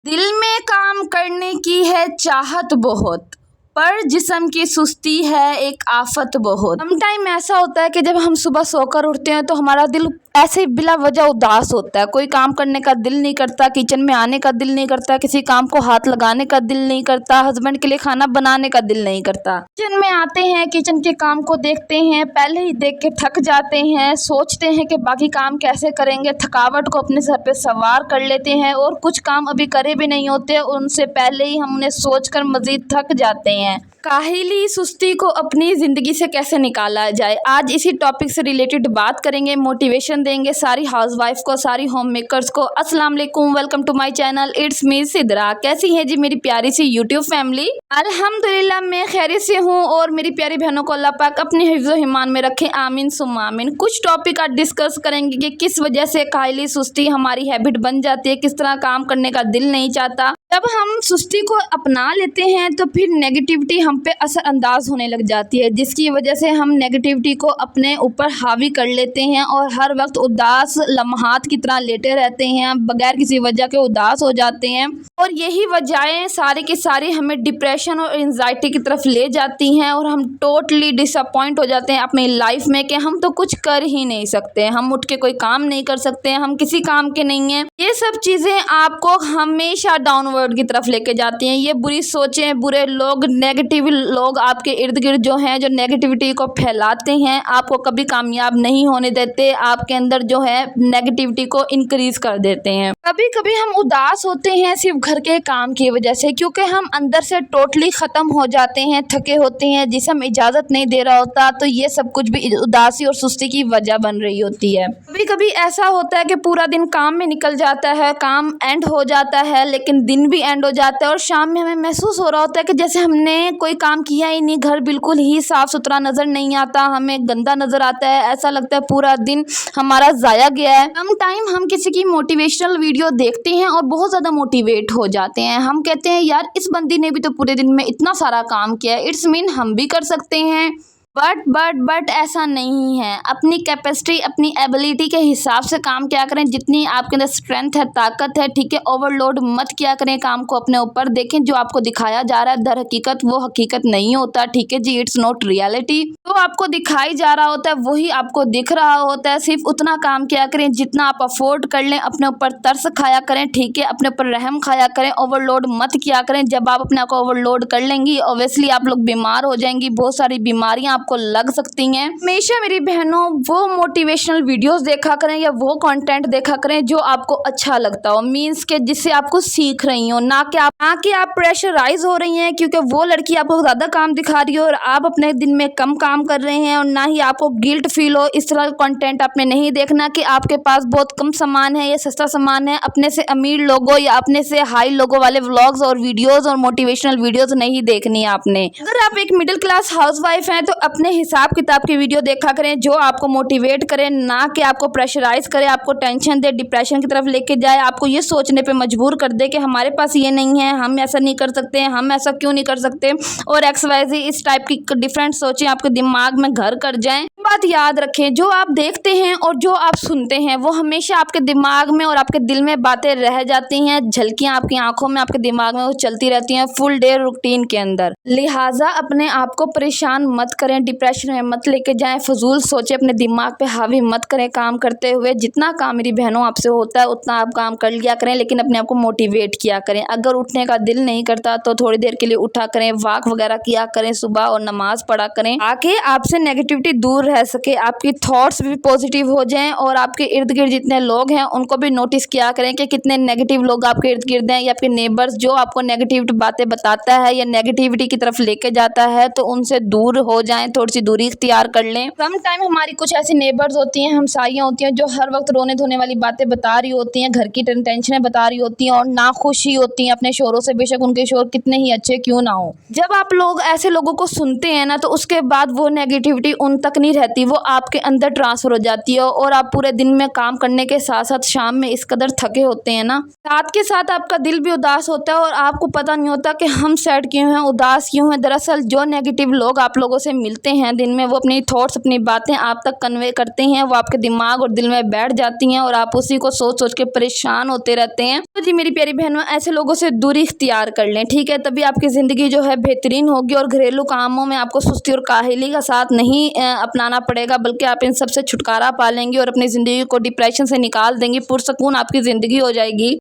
दिल में काम करने की है चाहत बहुत, पर जिस्म की सुस्ती है एक आफत बहुत। सम टाइम ऐसा होता है कि जब हम सुबह सोकर उठते हैं तो हमारा दिल ऐसे बिला वजह उदास होता है। कोई काम करने का दिल नहीं करता, किचन में आने का दिल नहीं करता, किसी काम को हाथ लगाने का दिल नहीं करता, हस्बैंड के लिए खाना बनाने का दिल नहीं करता। किचन में आते हैं, किचन के काम को देखते हैं, पहले ही देख के थक जाते हैं, सोचते हैं कि बाकी काम कैसे करेंगे, थकावट को अपने सर पे सवार कर लेते हैं और कुछ काम अभी करे भी नहीं होते, उनसे पहले ही हम उन्हें सोचकर मजीद थक जाते हैं। काहिली सुस्ती को अपनी ज़िंदगी से कैसे निकाला जाए, आज इसी टॉपिक से रिलेटेड बात करेंगे, मोटिवेशन देंगे सारी हाउसवाइफ को, सारी होम मेकर्स को। अस्सलाम वालेकुम, welcome to my channel, it's me Sidra. कैसी है जी मेरी प्यारी सी यूट्यूब फैमिली? अल्हम्दुलिल्लाह मैं खैरियत से हूँ और मेरी प्यारी बहनों को अल्लाह पाक अपने हिफ्ज़ ईमान में रखे, आमीन सुम्मा आमीन। कुछ टॉपिक आज डिस्कस करेंगे कि किस वजह से काहिली सुस्ती हमारी हैबिट बन जाती है, किस तरह काम करने का दिल नहीं चाहता। जब हम सुस्ती को अपना लेते हैं तो फिर नेगेटिविटी हम पे असरअंदाज होने लग जाती है, जिसकी वजह से हम नेगेटिविटी को अपने ऊपर हावी कर लेते हैं और हर वक्त उदास लम्हात की तरह लेटे रहते हैं, बगैर किसी वजह के उदास हो जाते हैं। और यही वजहें सारी की सारी हमें डिप्रेशन और एंजाइटी की तरफ ले जाती हैं और हम टोटली डिसअपॉइंट हो जाते हैं अपनी लाइफ में कि हम तो कुछ कर ही नहीं सकते, हम उठ के कोई काम नहीं कर सकते, हम किसी काम के नहीं हैं। ये सब चीज़ें आपको हमेशा डाउनवर्ड की तरफ लेके जाती हैं। ये बुरी सोचें, बुरे लोग, नेगेटिव लोग आपके इर्द गिर्द जो हैं, जो नेगेटिविटी को फैलाते हैं, आपको कभी कामयाब नहीं होने देते, आपके अंदर जो है नेगेटिविटी को इंक्रीज कर देते हैं। कभी कभी हम उदास होते हैं सिर्फ घर के काम की वजह से, क्योंकि हम अंदर से टोटली ख़त्म हो जाते हैं, थके होते हैं, जिस्म इजाज़त नहीं दे रहा होता, तो ये सब कुछ भी उदासी और सुस्ती की वजह बन रही होती है। कभी कभी ऐसा होता है कि पूरा दिन काम में निकल जाता है, काम एंड हो जाता है, लेकिन दिन भी एंड हो जाता है और शाम में हमें महसूस हो रहा होता है कि जैसे हमने कोई काम किया ही नहीं, घर बिल्कुल ही साफ़ सुथरा नज़र नहीं आता, हमें गंदा नज़र आता है, ऐसा लगता है पूरा दिन हमारा ज़ाया गया है। सम टाइम हम किसी की मोटिवेशनल वीडियो देखते हैं और बहुत ज़्यादा मोटिवेट हो जाते हैं। हम कहते हैं यार इस बंदी ने भी तो पूरे दिन में इतना सारा काम किया है, इट्स मीन हम भी कर सकते हैं। बट ऐसा नहीं है। अपनी कैपेसिटी, अपनी एबिलिटी के हिसाब से काम किया करें, जितनी आपके अंदर स्ट्रेंथ है, ताकत है, ठीक है। ओवरलोड मत किया करें काम को अपने ऊपर। देखें जो आपको दिखाया जा रहा है दर हकीकत वो हकीकत नहीं होता, ठीक है जी, इट्स नॉट रियलिटी। तो आपको दिखाई जा रहा होता है वही आपको दिख रहा होता है। सिर्फ उतना काम किया करें जितना आप अफोर्ड कर लें, अपने ऊपर तरस खाया करें, ठीक है, अपने ऊपर रहम खाया करें, ओवरलोड मत किया करें। जब आप अपने आप को ओवरलोड कर लेंगी ऑब्वियसली आप लोग बीमार हो जाएंगी, बहुत सारी बीमारियां को लग सकती हैं। हमेशा मेरी बहनों वो मोटिवेशनल वीडियोस देखा करें या वो कंटेंट देखा करें जो आपको अच्छा लगता हो, मींस के जिससे आपको सीख रही हो, ना कि आप प्रेशराइज हो रही हैं क्योंकि वो लड़की आपको ज़्यादा काम दिखा रही हो और आप अपने दिन में कम काम कर रहे हैं, और ना ही आपको गिल्ट फील हो। इस तरह का कंटेंट आपने नहीं देखना कि आपके पास बहुत कम सामान है या सस्ता सामान है। अपने से अमीर लोगों या अपने से हाई लोगों वाले व्लॉग्स और वीडियोज़ और मोटिवेशनल वीडियोज़ नहीं देखनी है आपने। अगर आप एक मिडिल क्लास हाउसवाइफ हैं तो अपने हिसाब किताब की वीडियो देखा करें जो आपको मोटिवेट करें, ना कि आपको प्रेशराइज करे, आपको टेंशन दे, डिप्रेशन की तरफ लेके जाए, आपको ये सोचने पे मजबूर कर दे कि हमारे पास ये नहीं है, हम ऐसा नहीं कर सकते, हम ऐसा क्यों नहीं कर सकते, और XYZ इस टाइप की डिफरेंट सोचें आपके दिमाग में घर कर जाएं। बात याद रखें, जो आप देखते हैं और जो आप सुनते हैं वो हमेशा आपके दिमाग में और आपके दिल में बातें रह जाती हैं, झलकियां आपकी आंखों में, आपके दिमाग में वो चलती रहती हैं फुल डे रूटीन के अंदर। लिहाजा अपने आप को परेशान मत करें, डिप्रेशन में मत लेके जाएं, फजूल सोचे अपने दिमाग पे हावी मत करें काम करते हुए। जितना काम मेरी बहनों आपसे होता है उतना आप काम कर लिया करें, लेकिन अपने आप को मोटिवेट किया करें। अगर उठने का दिल नहीं करता तो थोड़ी देर के लिए उठा करें, वॉक वगैरह किया करें सुबह और नमाज पढ़ा करें, ताकि आपसे नेगेटिविटी दूर रह सके, आपकी थॉट्स भी पॉजिटिव हो जाएं और आपके इर्द गिर्द जितने लोग हैं उनको भी नोटिस किया करें कि कितने नेगेटिव लोग आपके इर्द गिर्द हैं, या आपके नेबर्स जो आपको नेगेटिव बातें बताता है या नेगेटिविटी की तरफ लेके जाता है, तो उनसे दूर हो जाएं, थोड़ी सी दूरी इख्तियार कर लें। सम टाइम हमारी कुछ ऐसी नेबर्स होती हैं, हमसाइयाँ होती हैं जो हर वक्त रोने धोने वाली बातें बता रही होती हैं, घर की टेंशनें बता रही होती हैं और नाखुशी होती हैं अपने शोरों से, बेशक उनके शोर कितने ही अच्छे क्यों ना हो। जब आप लोग ऐसे लोगों को सुनते हैं ना तो उसके बाद वो नेगेटिविटी उन तक नहीं रहती, वो आपके अंदर ट्रांसफर हो जाती है और आप पूरे दिन में काम करने के साथ साथ शाम में इस कदर थके होते हैं ना, साथ के साथ आपका दिल भी उदास होता है और आपको पता नहीं होता कि हम सैड क्यों हैं, उदास क्यों हैं। दरअसल जो नेगेटिव लोग आप लोगों से मिलते मिलते हैं दिन में, वो अपनी थॉट्स, अपनी बातें आप तक कन्वे करते हैं, वो आपके दिमाग और दिल में बैठ जाती हैं और आप उसी को सोच सोच के परेशान होते रहते हैं। तो जी मेरी प्यारी बहनों, ऐसे लोगों से दूरी इख्तियार कर लें, ठीक है, तभी आपकी ज़िंदगी जो है बेहतरीन होगी और घरेलू कामों में आपको सुस्ती और काहली का साथ नहीं अपनाना पड़ेगा, बल्कि आप इन सब से छुटकारा पा लेंगी और अपनी ज़िंदगी को डिप्रेशन से निकाल देंगी। पुरसकून आपकी ज़िंदगी हो जाएगी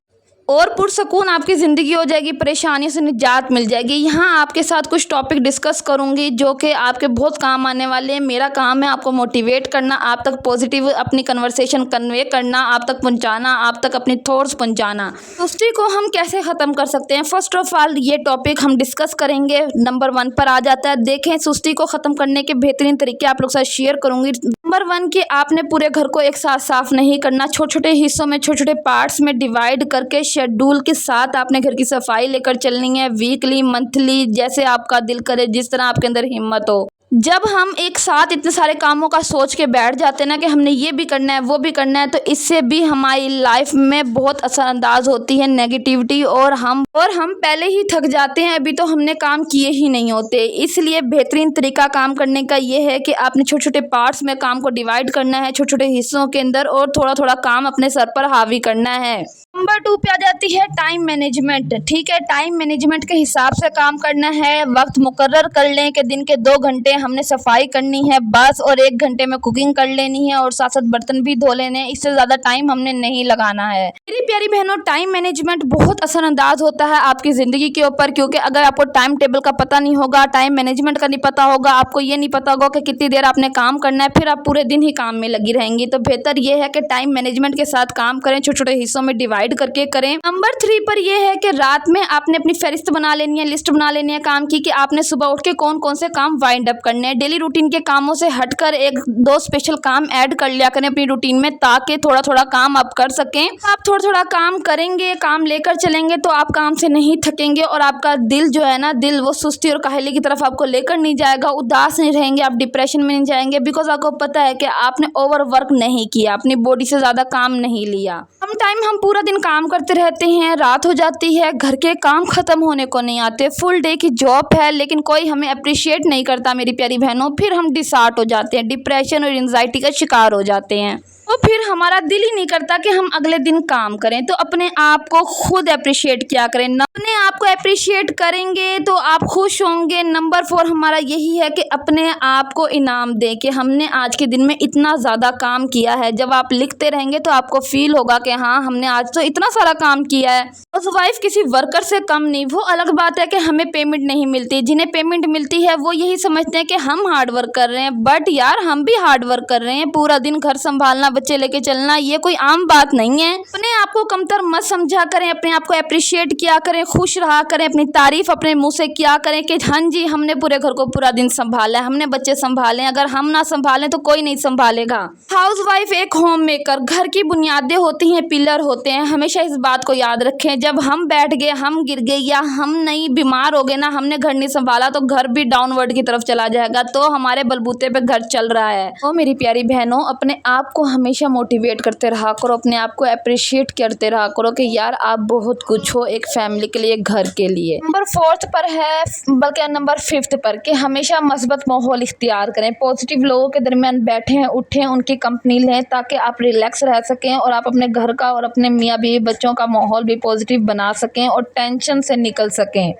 और पुरसकून आपकी ज़िंदगी हो जाएगी, परेशानियों से निजात मिल जाएगी। यहाँ आपके साथ कुछ टॉपिक डिस्कस करूँगी जो कि आपके बहुत काम आने वाले हैं। मेरा काम है आपको मोटिवेट करना, आप तक पॉजिटिव अपनी कन्वर्सेशन कन्वे करना, आप तक पहुँचाना, आप तक अपनी थॉट्स पहुँचाना। सुस्ती को हम कैसे ख़त्म कर सकते हैं, फर्स्ट ऑफ ऑल ये टॉपिक हम डिस्कस करेंगे। नंबर 1 पर आ जाता है। देखें, सुस्ती को ख़त्म करने के बेहतरीन तरीके आप लोग के साथ शेयर करूँगी। नंबर 1 कि आपने पूरे घर को एक साथ साफ नहीं करना, छोटे छोटे हिस्सों में, छोटे छोटे पार्ट्स में डिवाइड करके शेड्यूल के साथ आपने घर की सफाई लेकर चलनी है। वीकली, मंथली, जैसे आपका दिल करे, जिस तरह आपके अंदर हिम्मत हो। जब हम एक साथ इतने सारे कामों का सोच के बैठ जाते हैं ना कि हमने ये भी करना है, वो भी करना है, तो इससे भी हमारी लाइफ में बहुत असरअंदाज होती है नेगेटिविटी और हम पहले ही थक जाते हैं, अभी तो हमने काम किए ही नहीं होते। इसलिए बेहतरीन तरीका काम करने का ये है कि आपने छोटे छोटे पार्ट्स में काम को डिवाइड करना है, छोटे छोटे हिस्सों के अंदर, और थोड़ा थोड़ा काम अपने सर पर हावी करना है। नंबर 2 पे आ जाती है टाइम मैनेजमेंट, ठीक है। टाइम मैनेजमेंट के हिसाब से काम करना है। वक्त मुकर्रर कर लें कि दिन के 2 घंटे हमने सफाई करनी है बस, और 1 घंटे में कुकिंग कर लेनी है और साथ साथ बर्तन भी धो लेने हैं। इससे ज़्यादा टाइम हमने नहीं लगाना है। मेरी प्यारी बहनों, टाइम मैनेजमेंट बहुत असरअंदाज होता है आपकी ज़िंदगी के ऊपर, क्योंकि अगर आपको टाइम टेबल का पता नहीं होगा, टाइम मैनेजमेंट का नहीं पता होगा, आपको ये नहीं पता होगा कि कितनी देर आपने काम करना है, फिर आप पूरे दिन ही काम में लगी रहेंगी। तो बेहतर ये है कि टाइम मैनेजमेंट के साथ काम करें, छोटे छोटे हिस्सों में डिवाइड करके करें। नंबर 3 पर यह है कि रात में आपने अपनी फहरिस्त बना लेनी है, लिस्ट बना लेनी है काम की, कि आपने सुबह उठ के कौन कौन से काम वाइंड अप करने हैं। डेली रूटीन के कामों से हटकर 1-2 स्पेशल काम ऐड कर लिया करें अपनी रूटीन में, ताकि थोड़ा थोड़ा काम आप कर सकें। आप थोड़ा थोड़ा काम करेंगे, काम लेकर चलेंगे, तो आप काम से नहीं थकेंगे और आपका दिल जो है ना, दिल वो सुस्ती और काहली की तरफ आपको लेकर नहीं जाएगा, उदास नहीं रहेंगे, आप डिप्रेशन में नहीं जाएंगे, बिकॉज आपको पता है कि आपने ओवर वर्क नहीं किया, अपनी बॉडी से ज़्यादा काम नहीं लिया। टाइम हम पूरा दिन काम करते रहते हैं, रात हो जाती है, घर के काम खत्म होने को नहीं आते, फुल डे की जॉब है, लेकिन कोई हमें अप्रिशिएट नहीं करता मेरी प्यारी बहनों। फिर हम डिसहार्ट हो जाते हैं, डिप्रेशन और एंजाइटी का शिकार हो जाते हैं, तो फिर हमारा दिल ही नहीं करता कि हम अगले दिन काम करें। तो अपने आप को खुद अप्रिशिएट किया करें, अपने आप को अप्रिशिएट करेंगे तो आप खुश होंगे। नंबर 4 हमारा यही है कि अपने आप को इनाम दें कि हमने आज के दिन में इतना ज़्यादा काम किया है। जब आप लिखते रहेंगे तो आपको फील होगा कि हाँ, हमने आज तो इतना सारा काम किया है। हाउसवाइफ किसी वर्कर से कम नहीं। वो अलग बात है कि हमें पेमेंट नहीं मिलती, जिन्हें पेमेंट मिलती है वो यही समझते हैं कि हम हार्ड वर्क कर रहे हैं, बट यार हम भी हार्ड वर्क कर रहे हैं। पूरा दिन घर संभालना, बच्चे लेके चलना, ये कोई आम बात नहीं है। अपने आप को कमतर मत समझा करें, अपने आप को अप्रिशिएट किया करें, खुश रहा करें, अपनी तारीफ अपने मुंह से किया करें कि हाँ जी, हमने पूरे घर को पूरा दिन संभाला है, हमने बच्चे संभाले। अगर हम ना संभालें तो कोई नहीं संभालेगा। हाउसवाइफ एक होम मेकर, घर की बुनियादें होती हैं, पिलर होते हैं। हमेशा इस बात को याद रखें, जब हम बैठ गए, हम गिर गए या हम नहीं बीमार हो गए ना, हमने घर नहीं संभाला, तो घर भी डाउनवर्ड की तरफ चला जाएगा। तो हमारे बलबूते पे घर चल रहा है। तो मेरी प्यारी बहनों, अपने आप को हमेशा मोटिवेट करते रहा करो, अपने आप को अप्रिशिएट करते रहा करो कि यार आप बहुत कुछ हो एक फैमिली के लिए, घर के लिए। नंबर 4 पर है, बल्कि नंबर 5 पर, कि हमेशा मस्बत माहौल इख्तियार करें। पॉजिटिव लोगों के दरमियान बैठें, उठें, उनकी कंपनी लें, ताकि आप रिलैक्स रह सकें और आप अपने घर का और अपने मियाँ बीवी बच्चों का माहौल भी पॉजिटिव बना सकें और टेंशन से निकल सकें।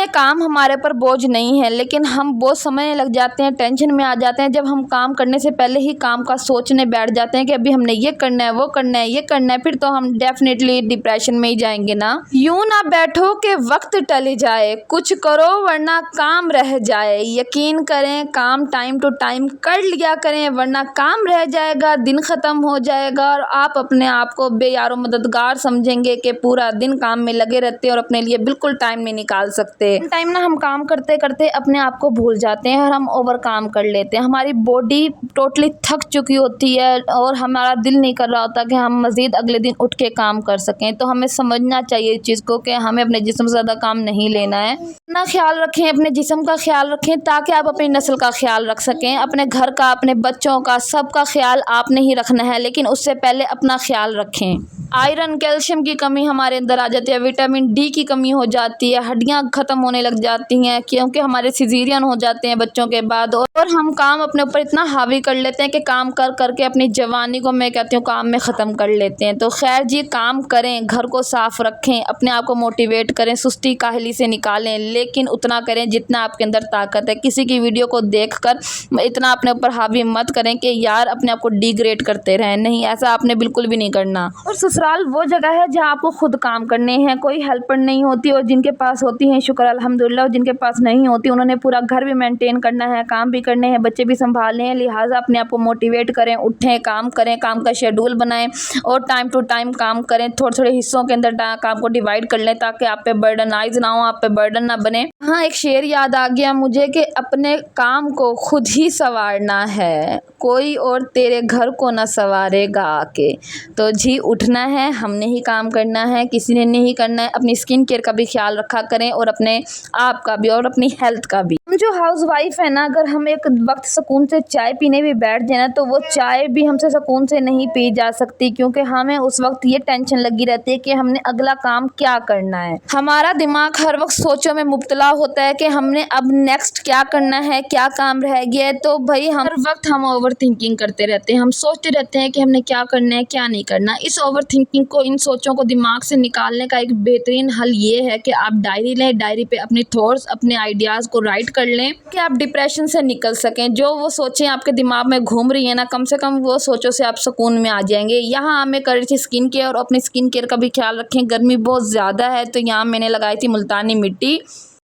काम हमारे पर बोझ नहीं है, लेकिन हम बहुत समय लग जाते हैं, टेंशन में आ जाते हैं। जब हम काम करने से पहले ही काम का सोचने बैठ जाते हैं कि अभी हमने ये करना है, वो करना है, ये करना है, फिर तो हम डेफिनेटली डिप्रेशन में ही जाएंगे ना। यूं ना बैठो कि वक्त टल जाए, कुछ करो वरना काम रह जाए। यकीन करें, काम टाइम टू टाइम कर लिया करें, वरना काम रह जाएगा, दिन ख़त्म हो जाएगा और आप अपने आप को बेयारो मददगार समझेंगे कि पूरा दिन काम में लगे रहते हैं और अपने लिए बिल्कुल टाइम नहीं निकाल सकते। टाइम ना हम काम करते करते अपने आप को भूल जाते हैं और हम ओवर काम कर लेते हैं। हमारी बॉडी टोटली थक चुकी होती है और हमारा दिल नहीं कर रहा होता कि हम मज़ीद अगले दिन उठ के काम कर सकें। तो हमें समझना चाहिए इस चीज़ को कि हमें अपने जिस्म से ज़्यादा काम नहीं लेना है। अपना ख्याल रखें, अपने जिस्म का ख्याल रखें ताकि आप अपनी नस्ल का ख्याल रख सकें। अपने घर का, अपने बच्चों का, सबका ख्याल आपने ही रखना है, लेकिन उससे पहले अपना ख्याल रखें। आयरन, कैल्शियम की कमी हमारे अंदर आ जाती है, विटामिन डी की कमी हो जाती है, हड्डियां ख़त्म होने लग जाती हैं क्योंकि हमारे सिजेरियन हो जाते हैं बच्चों के बाद। और हम काम अपने ऊपर इतना हावी कर लेते हैं कि काम कर करके अपनी जवानी को, मैं कहती हूँ, काम में ख़त्म कर लेते हैं। तो खैर जी, काम करें, घर को साफ़ रखें, अपने आप को मोटिवेट करें, सुस्ती काहली से निकालें, लेकिन उतना करें जितना आपके अंदर ताकत है। किसी की वीडियो को देखकर इतना अपने ऊपर हावी मत करें कि यार अपने आप को डिग्रेड करते रहें। नहीं, ऐसा आपने बिल्कुल भी नहीं करना। और ससुराल वो जगह है जहाँ आपको खुद काम करने हैं, कोई हेल्पर नहीं होती, और जिनके पास होती हैं शुक्र अल्हम्दुलिल्लाह, और जिनके पास नहीं होती उन्होंने पूरा घर भी मेंटेन करना है, काम भी करने हैं, बच्चे भी संभालने हैं। लिहाजा अपने आप को मोटिवेट करें, उठें, काम करें, काम का शेड्यूल बनाएं और टाइम टू टाइम काम करें। थोड़े थोड़े हिस्सों के अंदर काम को डिवाइड कर लें ताकि आप पे बर्डनाइज ना हो, आप पे बर्डन ना बने। हाँ, एक शेर याद आ गया मुझे कि अपने काम को खुद ही संवारना है, कोई और तेरे घर को ना संवारेगा आके। तो जी, उठना है, हमने ही काम करना है, किसी ने नहीं करना है। अपनी स्किन केयर का भी ख्याल रखा करें और अपने आप का भी और अपनी हेल्थ का भी। हम जो हाउस वाइफ है ना, अगर हम एक वक्त सुकून से चाय पीने भी बैठ जाए ना, तो वो चाय भी हमसे सुकून से नहीं पी जा सकती क्योंकि हमें उस वक्त ये टेंशन लगी रहती है कि हमने अगला काम क्या करना है। हमारा दिमाग हर वक्त सोचों में मुब्तला होता है कि हमने अब नेक्स्ट क्या करना है, क्या काम रह गया है। तो भाई हर वक्त हम ओवर थिंकिंग करते रहते हैं, हम सोचते रहते हैं कि हमने क्या करना है, क्या नहीं करना। इस ओवर थिंकिंग को, इन सोचों को दिमाग से निकालने का एक बेहतरीन हल ये है कि आप डायरी लें, डायरी पे अपनी थॉट्स, अपने आइडियाज़ को राइट कर लें कि आप डिप्रेशन से निकल सकें। जो वो सोचें आपके दिमाग में घूम रही है ना, कम से कम वो सोचों से आप सुकून में आ जाएंगे। यहाँ मैं कर रही थी स्किन केयर, और अपनी स्किन केयर का भी ख्याल रखें। गर्मी बहुत ज़्यादा है तो यहाँ मैंने लगाई थी मुल्तानी मिट्टी।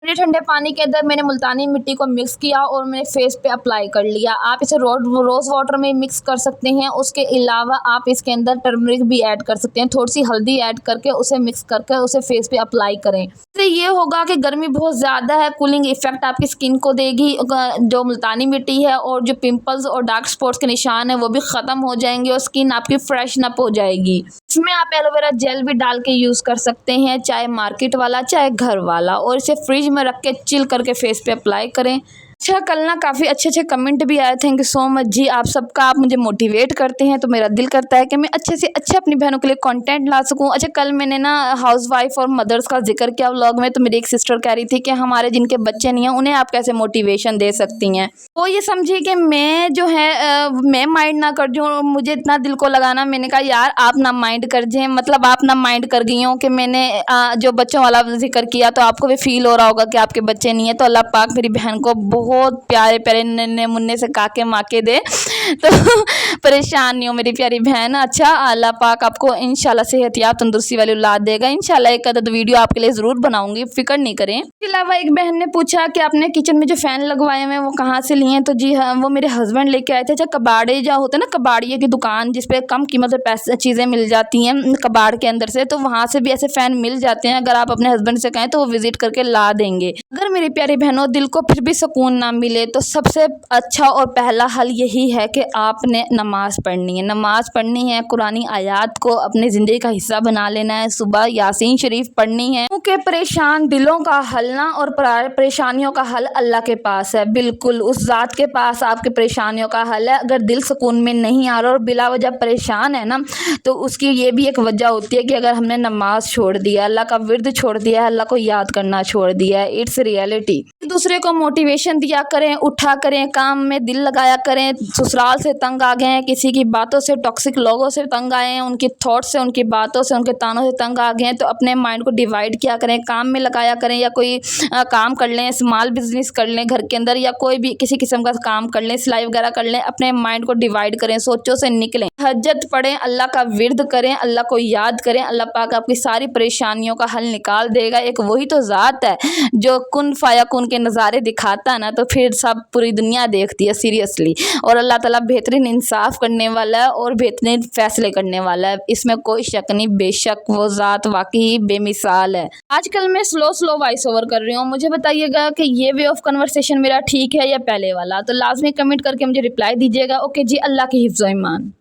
ठंडे पानी के अंदर मैंने मुल्तानी मिट्टी को मिक्स किया और मैंने फेस पे अप्लाई कर लिया। आप इसे रोज़ वाटर में मिक्स कर सकते हैं। उसके अलावा आप इसके अंदर टर्मरिक भी ऐड कर सकते हैं, थोड़ी सी हल्दी ऐड करके उसे मिक्स करके उसे फेस पे अप्लाई करें। इससे ये होगा कि गर्मी बहुत ज़्यादा है, कूलिंग इफेक्ट आपकी स्किन को देगी जो मुल्तानी मिट्टी है, और जो पिंपल्स और डार्क स्पॉट्स के निशान है वो भी ख़त्म हो जाएंगे और स्किन आपकी फ्रेशन अप हो जाएगी। इसमें आप एलोवेरा जेल भी डाल के यूज़ कर सकते हैं, चाहे मार्केट वाला चाहे घर वाला, और इसे फ्रिज में रख के चिल करके फेस पे अप्लाई करें। अच्छा, कल ना काफ़ी अच्छे अच्छे कमेंट भी आए, थैंक यू सो मच जी। आप सबका, आप मुझे मोटिवेट करते हैं तो मेरा दिल करता है कि मैं अच्छे से अच्छे अपनी बहनों के लिए कंटेंट ला सकूं। अच्छा, कल मैंने ना हाउस वाइफ और मदर्स का जिक्र किया व्लॉग में, तो मेरी एक सिस्टर कह रही थी कि हमारे जिनके बच्चे नहीं हैं उन्हें आप कैसे मोटिवेशन दे सकती हैं। वो ये समझिए कि मैं जो है मैं माइंड ना कर दूँ, मुझे इतना दिल को लगाना। मैंने कहा यार आप ना माइंड कर जाएँ, मतलब आप ना माइंड कर गई हो कि मैंने जो बच्चों वाला जिक्र किया, तो आपको भी फील हो रहा होगा कि आपके बच्चे नहीं है। तो अल्लाह पाक मेरी बहन को बहुत प्यारे प्यारे नन्हे मुन्ने से काके माके दे, तो परेशान नहीं हो मेरी प्यारी बहन। अच्छा, अल्लाह पाक आपको इंशाल्लाह सेहतियाब तंदुरुस्ती वाली औलाद देगा। इंशाल्लाह एक आधा वीडियो आपके लिए ज़रूर बनाऊंगी, फिक्र नहीं करें। इसके अलावा एक बहन ने पूछा कि आपने किचन में जो फ़ैन लगवाए हुए हैं वो कहाँ से लिए हैं। तो जी हाँ, वो मेरे हस्बैंड लेके आए थे। अच्छा, कबाड़े जो होते हैं ना, कबाड़िए की दुकान जिसपे कम कीमत पर पैसे चीज़ें मिल जाती हैं कबाड़ के अंदर से, तो वहाँ से भी ऐसे फ़ैन मिल जाते हैं। अगर आप अपने हस्बैंड से कहें तो वो विजिट करके ला देंगे। अगर मेरी प्यारी बहनों दिल को फिर भी सुकून ना मिले तो सबसे अच्छा और पहला हल यही है कि आपने नमाज़ पढ़नी है। नमाज़ पढ़नी है, कुरानी आयात को अपनी ज़िंदगी का हिस्सा बना लेना है, सुबह यासीन शरीफ पढ़नी है, क्योंकि परेशान दिलों का हल ना और परेशानियों का हल अल्लाह के पास है। बिल्कुल उस ज़ात के पास आपके परेशानियों का हल है। अगर दिल सुकून में नहीं आ रहा और बिला वजह परेशान है ना, तो उसकी ये भी एक वजह होती है कि अगर हमने नमाज छोड़ दिया, अल्लाह का विर्द छोड़ दिया, अल्लाह को याद करना छोड़ दिया है। It's reality. दूसरे को मोटिवेशन दिया करें, उठा करें, काम में दिल लगाया करें। ससुराल से तंग आ गए हैं, किसी की बातों से, टॉक्सिक लोगों से तंग आए हैं, उनकी थॉट्स से, उनकी बातों से, उनके तानों से तंग आ गए हैं, तो अपने माइंड को डिवाइड किया करें, काम में लगाया करें, या कोई काम कर लें, स्मॉल बिजनेस कर लें घर के अंदर, या कोई भी किसी किस्म का काम कर लें, सिलाई वगैरह कर लें। अपने माइंड को डिवाइड करें, सोचों से निकलें, हज्जत पढ़ें, अल्लाह का विर्द करें, अल्लाह को याद करें। अल्लाह पाक आपकी सारी परेशानियों का हल निकाल देगा। एक वही तो ज़ात है जो कुन फाया कुन के नज़ारे दिखाता है ना, तो फिर सब पूरी दुनिया देखती है सीरियसली। और अल्लाह ताला बेहतरीन इंसाफ करने वाला है और बेहतरीन फैसले करने वाला है, इसमें कोई शक नहीं। बेशक वो ज़ात वाकई बेमिसाल है। आजकल मैं स्लो वॉइस ओवर कर रही हूँ, मुझे बताइएगा कि ये वे ऑफ कन्वर्सेशन मेरा ठीक है या पहले वाला, तो लाजमी कमेंट करके मुझे रिप्लाई दीजिएगा। ओके जी, अल्लाह की हिफ्ज़-ओ-ईमान।